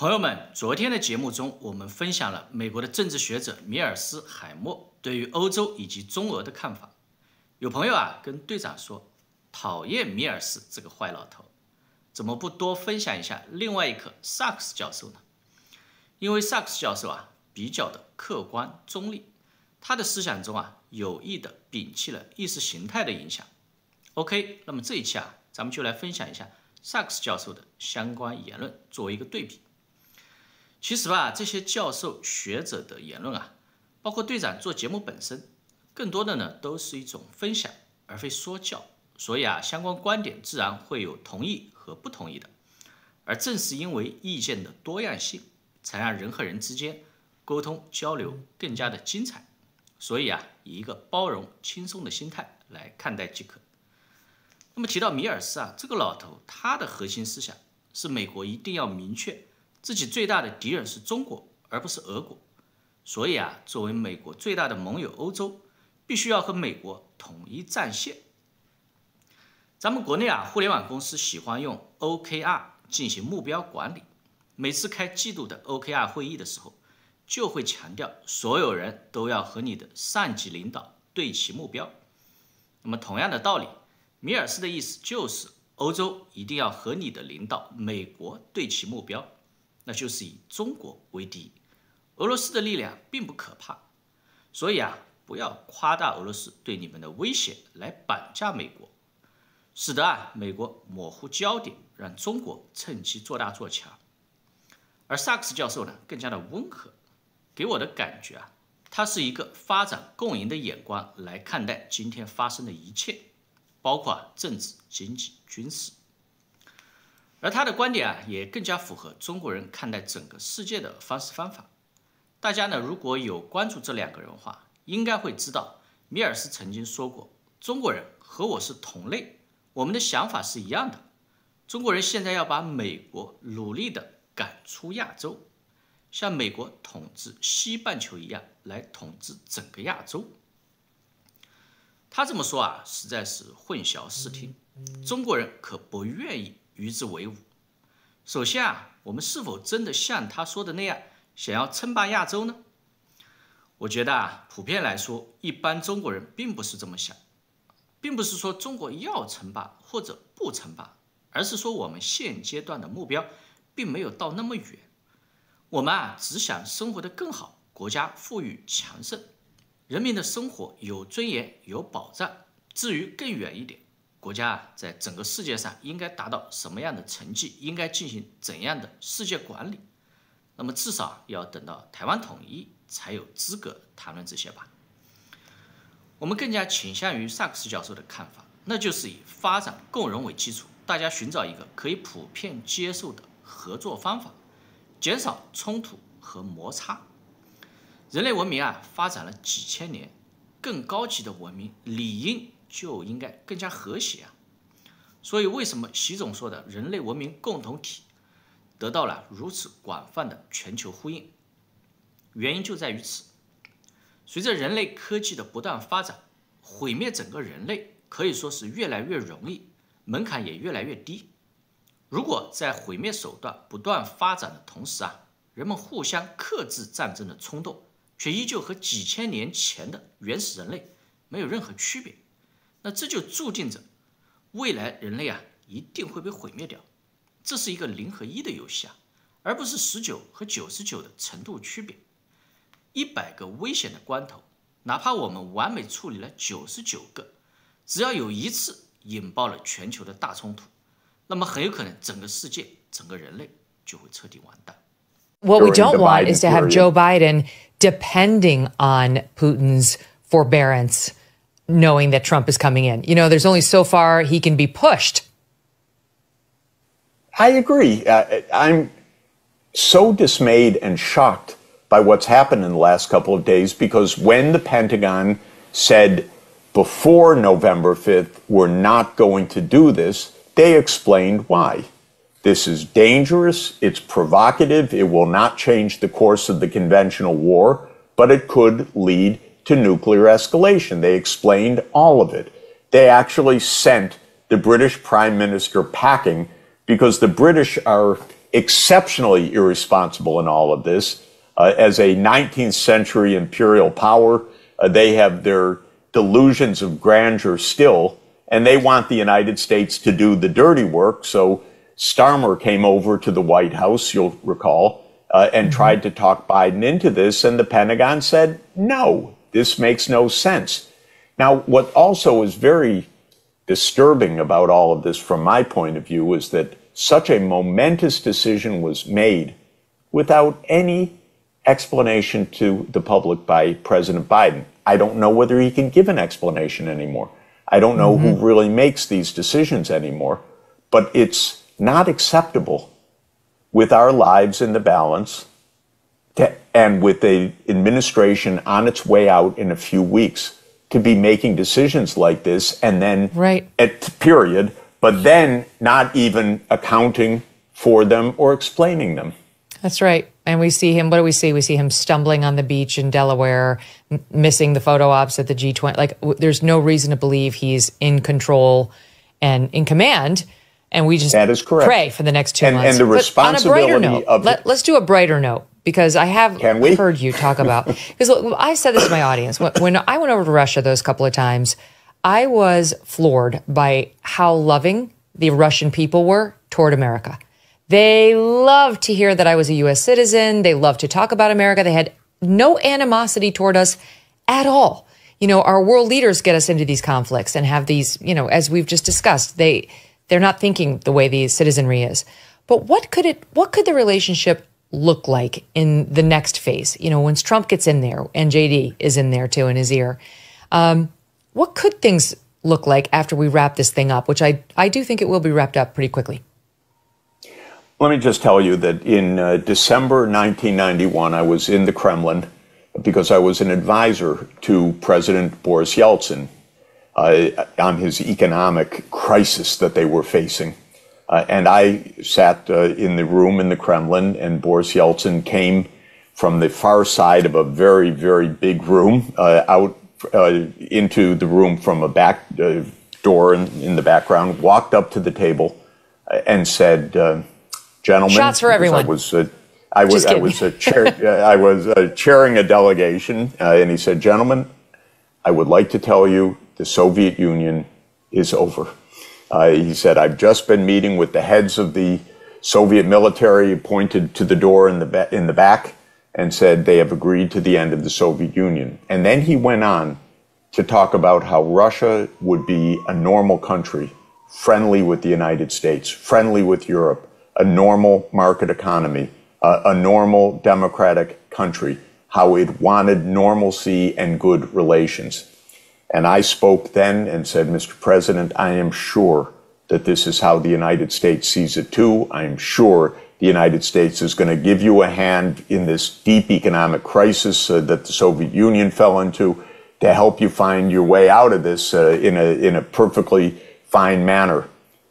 朋友们，昨天的节目中，我们分享了美国的政治学者米尔斯·海默对于欧洲以及中俄的看法。有朋友跟队长说，讨厌米尔斯这个坏老头，怎么不多分享一下另外一个萨克斯教授呢？因为萨克斯教授比较的客观中立，他的思想中有意的摒弃了意识形态的影响。OK， 那么这一期咱们就来分享一下萨克斯教授的相关言论，作为一个对比。其实这些教授学者的言论包括队长做节目本身，更多的呢都是一种分享，而非说教。所以相关观点自然会有同意和不同意的。而正是因为意见的多样性，才让人和人之间沟通交流更加的精彩。所以以一个包容轻松的心态来看待即可。那么提到米尔斯这个老头，他的核心思想是美国一定要明确自己最大的敌人是中国，而不是俄国。所以作为美国最大的盟友欧洲，必须要和美国统一战线。咱们国内互联网公司喜欢用 OKR 进行目标管理，每次开季度的 OKR 会议的时候，就会强调所有人都要和你的上级领导对齐目标。那么同样的道理，米尔斯的意思就是欧洲一定要和你的领导美国对齐目标，那就是以中国为第一。俄罗斯的力量并不可怕，所以不要夸大俄罗斯对你们的威胁来绑架美国，使得美国模糊焦点，让中国趁机做大做强。而萨克斯教授呢，更加的温和，给我的感觉他是一个发展共赢的眼光来看待今天发生的一切，包括政治、经济、军事。而他的观点也更加符合中国人看待整个世界的方式方法。大家呢，如果有关注这两个人的话，应该会知道米尔斯曾经说过，中国人和我是同类，我们的想法是一样的。中国人现在要把美国努力的赶出亚洲，像美国统治西半球一样来统治整个亚洲。他这么说实在是混淆视听，中国人可不愿意与之为伍。首先我们是否真的像他说的那样想要称霸亚洲呢？我觉得普遍来说，一般中国人并不是这么想，并不是说中国要称霸或者不称霸，而是说我们现阶段的目标并没有到那么远。我们只想生活得更好，国家富裕强盛，人民的生活有尊严有保障。至于更远一点，国家在整个世界上应该达到什么样的成绩，应该进行怎样的世界管理，那么至少要等到台湾统一才有资格谈论这些吧。我们更加倾向于萨克斯教授的看法，那就是以发展共荣为基础，大家寻找一个可以普遍接受的合作方法，减少冲突和摩擦。人类文明发展了几千年，更高级的文明理应就应该更加和谐所以为什么习总说的人类文明共同体得到了如此广泛的全球呼应？原因就在于此。随着人类科技的不断发展，毁灭整个人类可以说是越来越容易，门槛也越来越低。如果在毁灭手段不断发展的同时人们互相克制战争的冲动，却依旧和几千年前的原始人类没有任何区别，那这就注定着未来人类一定会被毁灭掉。这是一个0和1的游戏而不是19和99的程度区别。100个危险的关头，哪怕我们完美处理了99个，只要有一次引爆了全球的大冲突，那么很有可能整个世界整个人类就会彻底完蛋。What we don't want is to have Joe Biden depending on Putin's forbearance, knowing that Trump is coming in. You know, there's only so far he can be pushed. I agree. I'm so dismayed and shocked by what's happened in the last couple of days, because when the Pentagon said before November 5th, we're not going to do this, they explained why. This is dangerous, it's provocative, it will not change the course of the conventional war, but it could lead to nuclear escalation. They explained all of it. They actually sent the British Prime Minister packing because the British are exceptionally irresponsible in all of this. As a 19th century imperial power, they have their delusions of grandeur still, and they want the United States to do the dirty work. So Starmer came over to the White House, you'll recall, and tried to talk Biden into this, and the Pentagon said, no, this makes no sense. Now, what also is very disturbing about all of this from my point of view is that such a momentous decision was made without any explanation to the public by President Biden. I don't know whether he can give an explanation anymore. I don't know who really makes these decisions anymore, but it's not acceptable with our lives in the balance and with the administration on its way out in a few weeks to be making decisions like this and then period, but then not even accounting for them or explaining them. That's right. And we see him, what do we see? We see him stumbling on the beach in Delaware, missing the photo ops at the G20. Like, there's no reason to believe he's in control and in command. And we just that is correct. Pray for the next 2 months. And the responsibility on a brighter note, let's do a brighter note, because I have heard you talk about, because I said this to my audience. When I went over to Russia those couple of times, I was floored by how loving the Russian people were toward America. They loved to hear that I was a U.S. citizen. They loved to talk about America. They had no animosity toward us at all. You know, our world leaders get us into these conflicts and have these, you know, as we've just discussed, they're not thinking the way the citizenry is. But what could the relationship look like in the next phase? You know, once Trump gets in there and JD is in there too in his ear, what could things look like after we wrap this thing up, which I do think it will be wrapped up pretty quickly? Let me just tell you that in December 1991, I was in the Kremlin because I was an advisor to President Boris Yeltsin on his economic crisis that they were facing. And I sat in the room in the Kremlin, and Boris Yeltsin came from the far side of a very, very big room out into the room from a back door in the background, walked up to the table and said, gentlemen, shots for everyone. I was chairing a delegation, and he said, gentlemen, I would like to tell you the Soviet Union is over. He said, I've just been meeting with the heads of the Soviet military, pointed to the door in the back, and said they have agreed to the end of the Soviet Union. And then he went on to talk about how Russia would be a normal country, friendly with the United States, friendly with Europe, a normal market economy, a normal democratic country, how it wanted normalcy and good relations. And I spoke then and said, Mr. President, I am sure that this is how the United States sees it too. I am sure the United States is going to give you a hand in this deep economic crisis that the Soviet Union fell into to help you find your way out of this in a perfectly fine manner.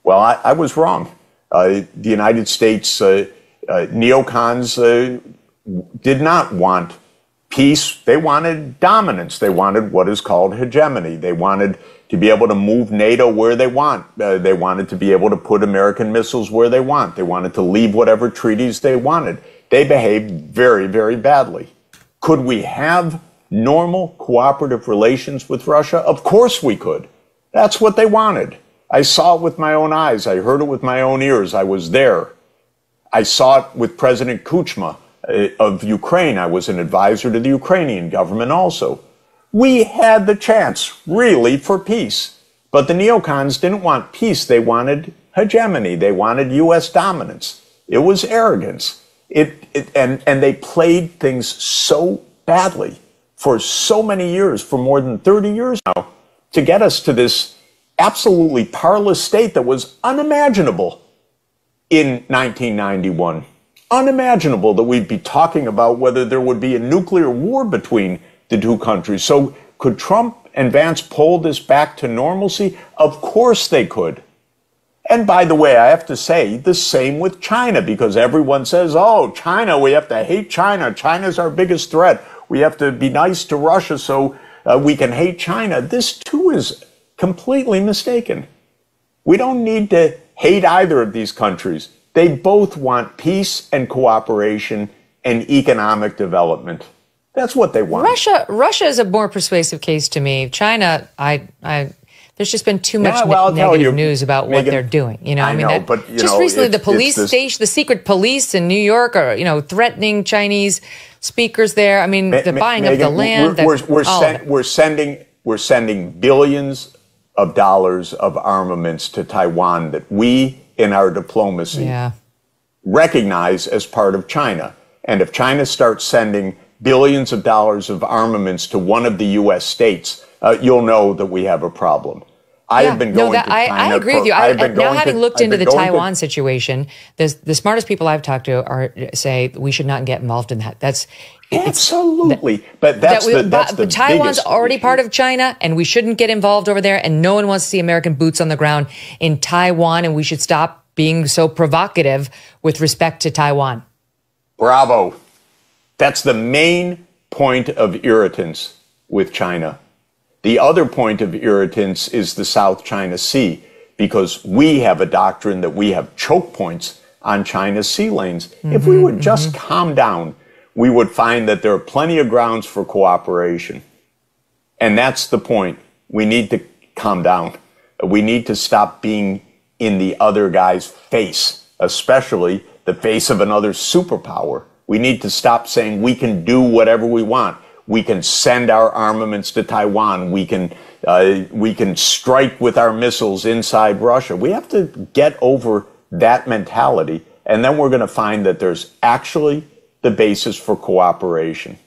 Well, I was wrong. The United States neocons did not want peace. They wanted dominance. They wanted what is called hegemony. They wanted to be able to move NATO where they want. They wanted to be able to put American missiles where they want. They wanted to leave whatever treaties they wanted. They behaved very, very badly. Could we have normal cooperative relations with Russia? Of course we could. That's what they wanted. I saw it with my own eyes. I heard it with my own ears. I was there. I saw it with President Kuchma of Ukraine. I was an advisor to the Ukrainian government also. We had the chance, really, for peace. But the neocons didn't want peace. They wanted hegemony. They wanted U.S. dominance. It was arrogance. And they played things so badly for so many years, for more than 30 years now, to get us to this absolutely parlous state that was unimaginable in 1991. Unimaginable that we'd be talking about whether there would be a nuclear war between the two countries. So could Trump and Vance pull this back to normalcy? Of course they could. And by the way, I have to say the same with China, because everyone says, oh, China, we have to hate China. China's our biggest threat. We have to be nice to Russia so we can hate China. This too is completely mistaken. We don't need to hate either of these countries. They both want peace and cooperation and economic development. That's what they want. Russia is a more persuasive case to me. China, there's just been too much negative news about what they're doing. You know, I mean, just recently, the police station, the secret police in New York, are threatening Chinese speakers there. I mean, the buying of the land. We're sending billions of dollars of armaments to Taiwan that we, in our diplomacy, recognize as part of China. And if China starts sending billions of dollars of armaments to one of the U.S. states, you'll know that we have a problem. I have been going to China. I agree with you. Now, having looked into the Taiwan situation, the smartest people I've talked to say we should not get involved in that. Absolutely. But that's Taiwan's already issue. part of China, and we shouldn't get involved over there. And no one wants to see American boots on the ground in Taiwan, and we should stop being so provocative with respect to Taiwan. Bravo. That's the main point of irritants with China. The other point of irritants is the South China Sea, because we have a doctrine that we have choke points on China's sea lanes. If we would just calm down, we would find that there are plenty of grounds for cooperation. And that's the point. We need to calm down. We need to stop being in the other guy's face, especially the face of another superpower. We need to stop saying we can do whatever we want. We can send our armaments to Taiwan. We can strike with our missiles inside Russia. We have to get over that mentality, and then we're going to find that there's actually the basis for cooperation.